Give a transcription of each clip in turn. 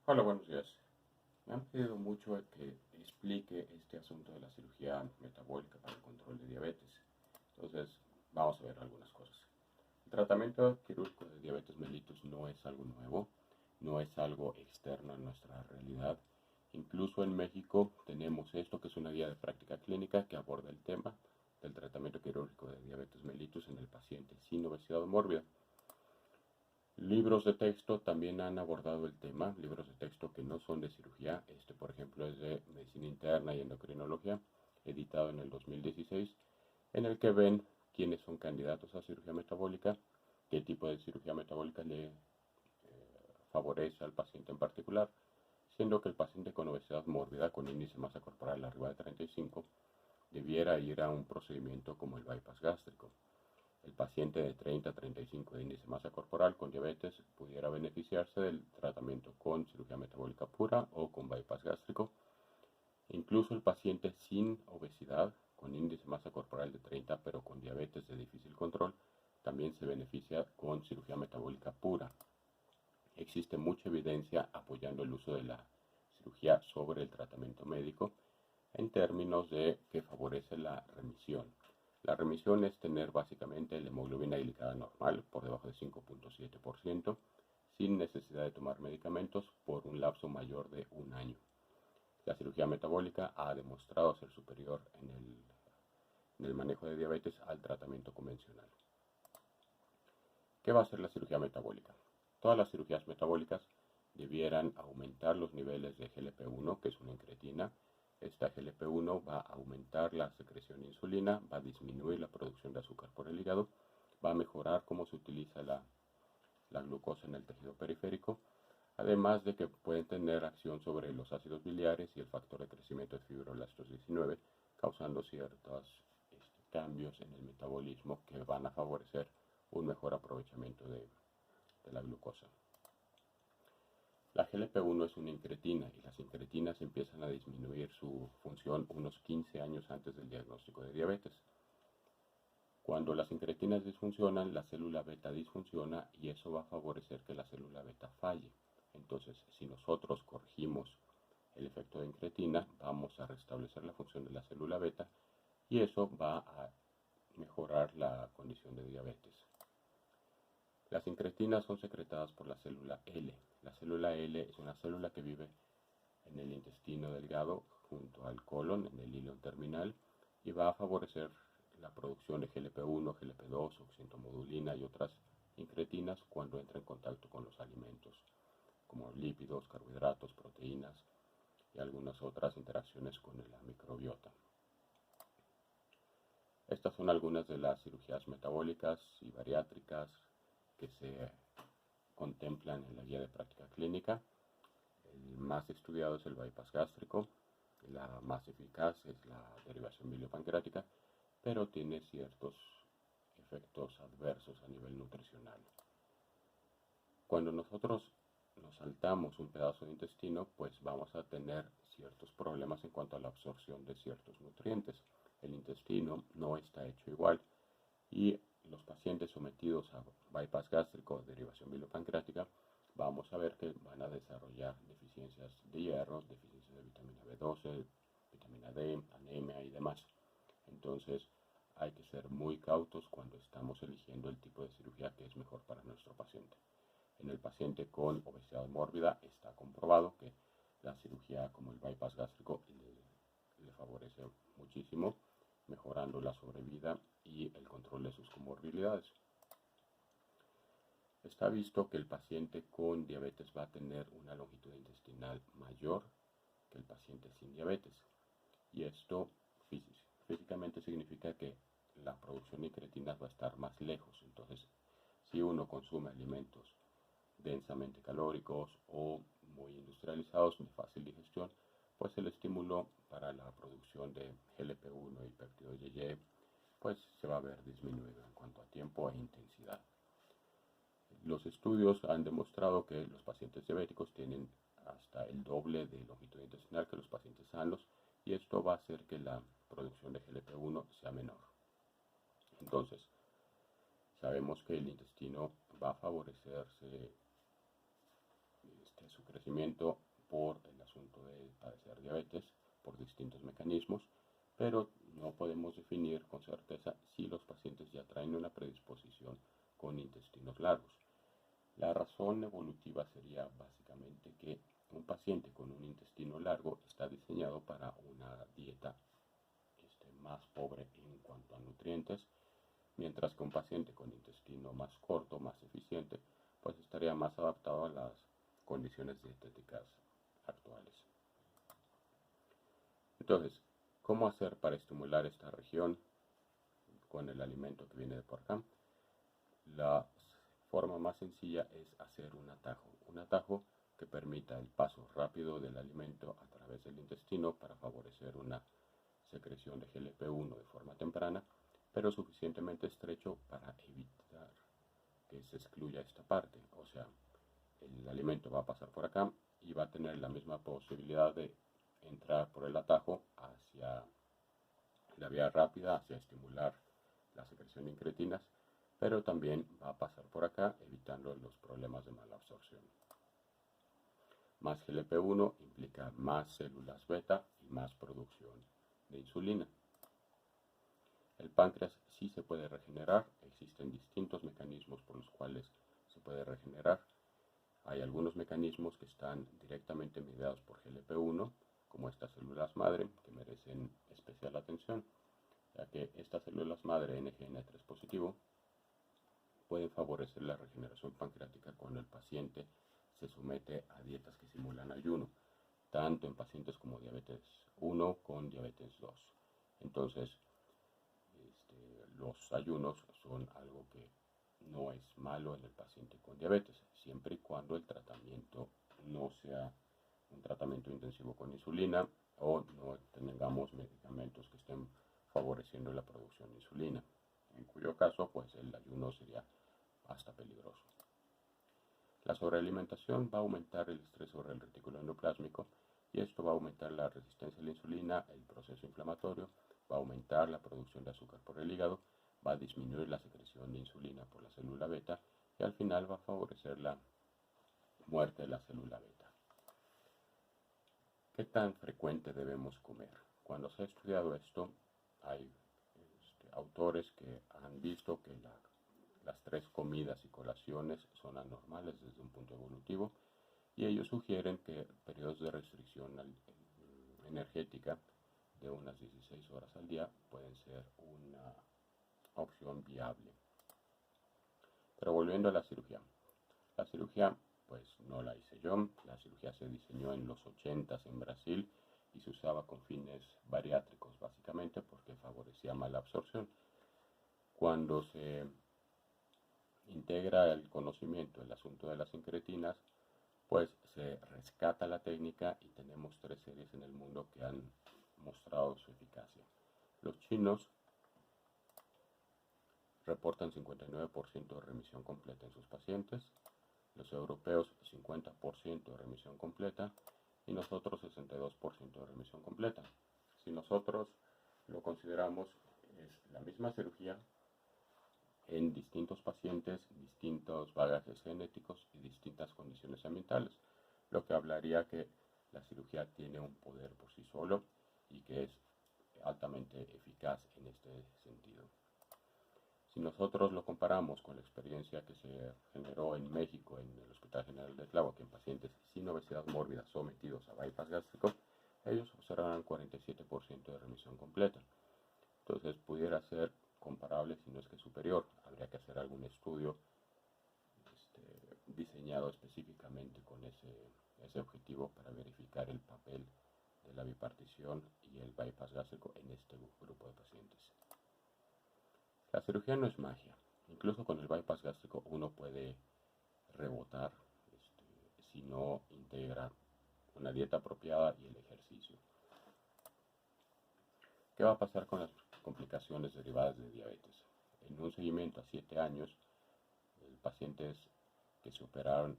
Hola, buenos días. Me han pedido mucho que explique este asunto de la cirugía metabólica para el control de diabetes. Entonces, vamos a ver algunas cosas. El tratamiento quirúrgico de diabetes mellitus no es algo nuevo, no es algo externo a nuestra realidad. Incluso en México tenemos esto que es una guía de práctica clínica que aborda el tema del tratamiento quirúrgico de diabetes mellitus en el paciente sin obesidad mórbida. Libros de texto también han abordado el tema, libros de texto que no son de cirugía. Este, por ejemplo, es de medicina interna y endocrinología, editado en el 2016, en el que ven quiénes son candidatos a cirugía metabólica, qué tipo de cirugía metabólica le favorece al paciente en particular, siendo que el paciente con obesidad mórbida, con índice de masa corporal arriba de 35, debiera ir a un procedimiento como el bypass gástrico. El paciente de 30 a 35 de índice de masa corporal con diabetes pudiera beneficiarse del tratamiento con cirugía metabólica pura o con bypass gástrico. Incluso el paciente sin obesidad, con índice de masa corporal de 30 pero con diabetes de difícil control, también se beneficia con cirugía metabólica pura. Existe mucha evidencia apoyando el uso de la cirugía sobre el tratamiento médico en términos de que favorece la remisión. La remisión es tener básicamente la hemoglobina glicada normal por debajo de 5.7% sin necesidad de tomar medicamentos por un lapso mayor de un año. La cirugía metabólica ha demostrado ser superior en el manejo de diabetes al tratamiento convencional. ¿Qué va a hacer la cirugía metabólica? Todas las cirugías metabólicas debieran aumentar los niveles de GLP-1, que es una incretina. Esta GLP-1 va a aumentar la secreción de insulina, va a disminuir la producción de azúcar por el hígado, va a mejorar cómo se utiliza la glucosa en el tejido periférico, además de que pueden tener acción sobre los ácidos biliares y el factor de crecimiento de fibroblastos 19, causando ciertos cambios en el metabolismo que van a favorecer un mejor aprovechamiento de la glucosa. La GLP-1 es una incretina y las incretinas empiezan a disminuir su función unos 15 años antes del diagnóstico de diabetes. Cuando las incretinas disfuncionan, la célula beta disfunciona y eso va a favorecer que la célula beta falle. Entonces, si nosotros corregimos el efecto de incretina, vamos a restablecer la función de la célula beta y eso va a mejorar la condición de diabetes. Las incretinas son secretadas por la célula L. La célula L es una célula que vive en el intestino delgado junto al colon, en el hilo terminal, y va a favorecer la producción de GLP-1, GLP-2, oxintomodulina y otras incretinas cuando entra en contacto con los alimentos, como lípidos, carbohidratos, proteínas y algunas otras interacciones con la microbiota. Estas son algunas de las cirugías metabólicas y bariátricas que se contemplan en la guía de práctica clínica. El más estudiado es el bypass gástrico, la más eficaz es la derivación biliopancreática, pero tiene ciertos efectos adversos a nivel nutricional. Cuando nosotros nos saltamos un pedazo de intestino, pues vamos a tener ciertos problemas en cuanto a la absorción de ciertos nutrientes. El intestino no está hecho igual y los pacientes sometidos a bypass gástrico o derivación biliopancreática vamos a ver que van a desarrollar deficiencias de hierro, deficiencias de vitamina B12, vitamina D, anemia y demás. Entonces hay que ser muy cautos cuando estamos eligiendo el tipo de cirugía que es mejor para nuestro paciente. En el paciente con obesidad mórbida está comprobado que la cirugía como el bypass gástrico le favorece muchísimo, mejorando la sobrevida y el control de sus comorbilidades. Está visto que el paciente con diabetes va a tener una longitud intestinal mayor que el paciente sin diabetes. Y esto físicamente significa que la producción de incretinas va a estar más lejos. Entonces, si uno consume alimentos densamente calóricos o muy industrializados, de fácil digestión, pues el estímulo para la producción de GLP-1 y péptido IgG pues se va a ver disminuido en cuanto a tiempo e intensidad. Los estudios han demostrado que los pacientes diabéticos tienen hasta el doble de longitud intestinal que los pacientes sanos y esto va a hacer que la producción de GLP-1 sea menor. Entonces, sabemos que el intestino va a favorecerse su crecimiento por el asunto de padecer diabetes por distintos mecanismos, pero no podemos definir con certeza si los pacientes ya traen una predisposición con intestinos largos. La razón evolutiva sería básicamente que un paciente con un intestino largo está diseñado para una dieta más pobre en cuanto a nutrientes, mientras que un paciente con intestino más corto, más eficiente, pues estaría más adaptado a las condiciones dietéticas actuales. Entonces, ¿cómo hacer para estimular esta región con el alimento que viene de por acá? La forma más sencilla es hacer un atajo que permita el paso rápido del alimento a través del intestino para favorecer una secreción de GLP-1 de forma temprana, pero suficientemente estrecho para evitar que se excluya esta parte. O sea, el alimento va a pasar por acá y va a tener la misma posibilidad de entrar por el atajo hacia la vía rápida, hacia estimular la secreción de incretinas, pero también va a pasar por acá evitando los problemas de mala absorción. Más GLP-1 implica más células beta y más producción de insulina. El páncreas sí se puede regenerar, existen distintos mecanismos por los cuales se puede regenerar. Hay algunos mecanismos que están directamente mediados por GLP-1, como estas células madre, que merecen especial atención, ya que estas células madre NGN3 positivo pueden favorecer la regeneración pancreática cuando el paciente se somete a dietas que simulan ayuno, tanto en pacientes como diabetes 1 con diabetes 2. Entonces, los ayunos son algo que no es malo en el paciente con diabetes, siempre y cuando el tratamiento no sea un tratamiento intensivo con insulina o no tengamos medicamentos que estén favoreciendo la producción de insulina, en cuyo caso pues el ayuno sería hasta peligroso. La sobrealimentación va a aumentar el estrés sobre el retículo endoplásmico y esto va a aumentar la resistencia a la insulina, el proceso inflamatorio, va a aumentar la producción de azúcar por el hígado, va a disminuir la secreción de insulina por la célula beta y al final va a favorecer la muerte de la célula beta. ¿Qué tan frecuente debemos comer? Cuando se ha estudiado esto, hay autores que han visto que las 3 comidas y colaciones son anormales desde un punto evolutivo y ellos sugieren que periodos de restricción energética de unas 16 horas al día pueden ser una opción viable. Pero volviendo a la cirugía pues no la hice yo, la cirugía se diseñó en los 80s en Brasil y se usaba con fines bariátricos básicamente porque favorecía mala absorción. Cuando se integra el conocimiento del asunto de las incretinas, pues se rescata la técnica y tenemos 3 series en el mundo que han mostrado su eficacia. Los chinos reportan 59% de remisión completa en sus pacientes, los europeos 50% de remisión completa y nosotros 62% de remisión completa. Si nosotros lo consideramos, es la misma cirugía en distintos pacientes, distintos bagajes genéticos y distintas condiciones ambientales, lo que hablaría que la cirugía tiene un poder por sí solo y que es altamente eficaz en este sentido. Si nosotros lo comparamos con la experiencia que se generó en México en el Hospital General de Tláhuac en pacientes sin obesidad mórbida sometidos a bypass gástrico, ellos observaron 47% de remisión completa. Entonces pudiera ser comparable, si no es que superior. Habría que hacer algún estudio diseñado específicamente con ese objetivo para verificar el papel de la bipartición y el bypass gástrico en este grupo de pacientes. La cirugía no es magia. Incluso con el bypass gástrico uno puede rebotar si no integra una dieta apropiada y el ejercicio. ¿Qué va a pasar con las complicaciones derivadas de diabetes? En un seguimiento a 7 años, pacientes que se operaron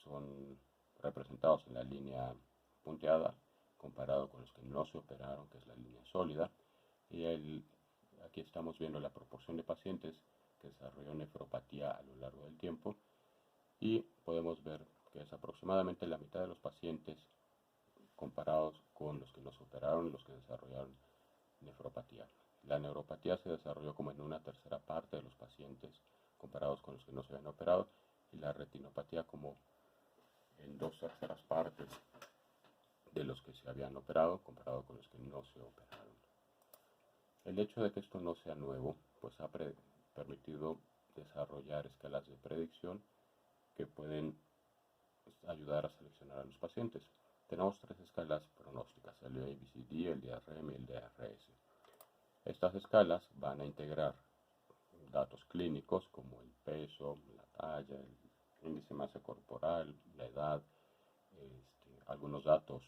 son representados en la línea punteada comparado con los que no se operaron, que es la línea sólida. Y aquí estamos viendo la proporción de pacientes que desarrolló nefropatía a lo largo del tiempo y podemos ver que es aproximadamente la mitad de los pacientes comparados con los que no se operaron, los que desarrollaron nefropatía. La neuropatía se desarrolló como en una tercera parte de los pacientes comparados con los que no se habían operado, y la retinopatía como en dos terceras partes de los que se habían operado comparado con los que no se operaron. El hecho de que esto no sea nuevo, pues ha permitido desarrollar escalas de predicción que pueden ayudar a seleccionar a los pacientes. Tenemos tres escalas pronósticas, el ABCD, el DRM y el DRS. Estas escalas van a integrar datos clínicos como el peso, la talla, el índice de masa corporal, la edad, algunos datos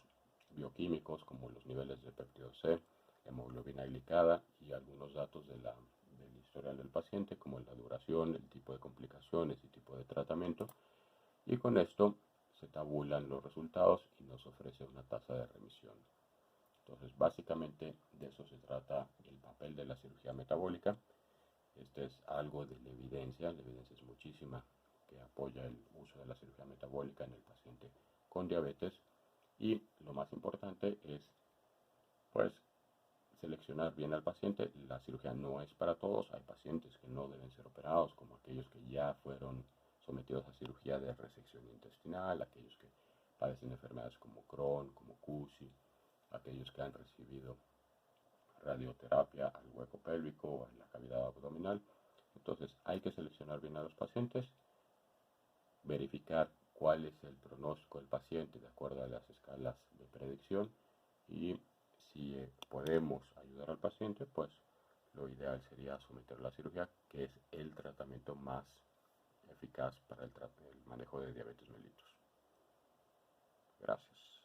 bioquímicos como los niveles de péptido C, hemoglobina glicada y algunos datos del historial del paciente como la duración, el tipo de complicaciones y tipo de tratamiento, y con esto se tabulan los resultados y nos ofrece una tasa de remisión. Entonces, básicamente de eso se trata el papel de la cirugía metabólica. Este es algo de la evidencia es muchísima que apoya el uso de la cirugía metabólica en el paciente con diabetes, y lo más importante es pues seleccionar bien al paciente. La cirugía no es para todos, hay pacientes que no deben ser operados, como aquellos que ya fueron sometidos a cirugía de resección intestinal, aquellos que padecen enfermedades como Crohn, como CUSI, aquellos que han recibido radioterapia al hueco pélvico o a la cavidad abdominal. Entonces hay que seleccionar bien a los pacientes, verificar cuál es el pronóstico del paciente de acuerdo a las escalas de predicción, y si podemos ayudar al paciente, pues lo ideal sería someter a la cirugía, que es el tratamiento más eficaz para el manejo de diabetes mellitus. Gracias.